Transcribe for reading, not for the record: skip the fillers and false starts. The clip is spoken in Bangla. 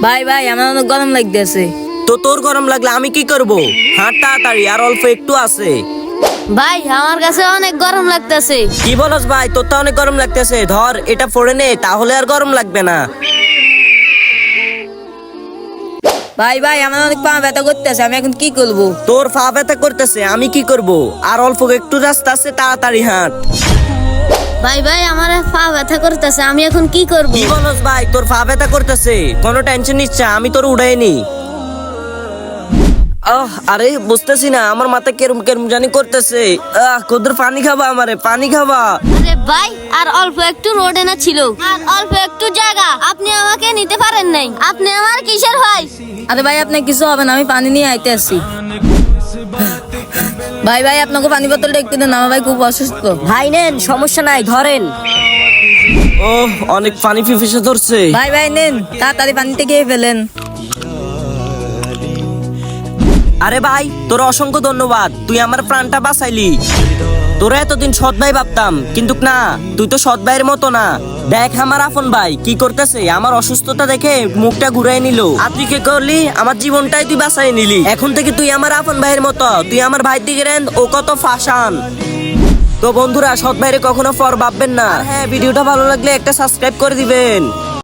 ভাই ভাই আমার অনেক গরম লাগতেছে। তো তোর গরম লাগলে আমি কি করব? হাঁট তাড়াতাড়ি, আর অল্প একটু আছে। ভাই আমার কাছে অনেক গরম লাগতেছে। কি বলস ভাই, তোর তো অনেক গরম লাগতেছে। ধর এটা পরে নে, তাহলে আর গরম লাগবে না। ভাই ভাই আমার অনেক পা ব্যথা করতেছে, আমি এখন কি করব? তোর পা ব্যথা করতেছে, আমি কি করব? আর অল্প একটু রাস্তা আছে, তাড়াতাড়ি হাঁট। ভাই ভাই আমার পা ব্যথা করতেছে, আমি এখন কি করব? কি বলস ভাই, তোর পা ব্যথা করতেছে? কোনো টেনশন নিস না, আমি তোর উড়াইনি। আরে বুঝতেছি না, আমার মাথা কেরম কেরম জানি করতেছে। কদ্দুর পানি খাবা, আমারে পানি খাবা। আরে ভাই আর অল্প একটু রোডে না ছিল, আর অল্প একটু জায়গা আপনি আমাকে নিতে পারেন নাই। আপনি আমার কিসের ভাই? আরে ভাই আপনি কিছু হবে না, আমি পানি নিয়ে আইতে আসছি। ভাই ভাই আপনাকে পানি বোতলটা একটু দেন, আমার ভাই খুব অসুস্থ। ভাই নেন, সমস্যা নাই, ধরেন। অনেক পানি পিপাসা ধরছে। ভাই ভাই নেন, তাড়াতাড়ি পানিতে খেয়ে ফেলেন। আরে ভাই, তোর অসংখ্য ধন্যবাদ, তুই আমার প্রাণটা বাঁচাইলি। তোরা এতদিন সৎ ভাই ভাবতাম, কিন্তু না, তুই তো সৎ ভাইয়ের মতো না। দেখ আমার আপন ভাই কি করতেছে, আমার অসুস্থতা দেখে মুখটা ঘুরাই নিল। আর তুই কি করলি, আমার জীবনটাই তুই বাঁচাই নিলি। এখন থেকে তুই আমার আপন ভাইয়ের মতো, তুই আমার ভাইয়ের দিকে রেন, ও কত ফাশান। তো বন্ধুরা, সৎ ভাইরে কখনো পর ভাববেন না। আর হ্যাঁ, ভিডিওটা ভালো লাগলে একটা সাবস্ক্রাইব করে দিবেন।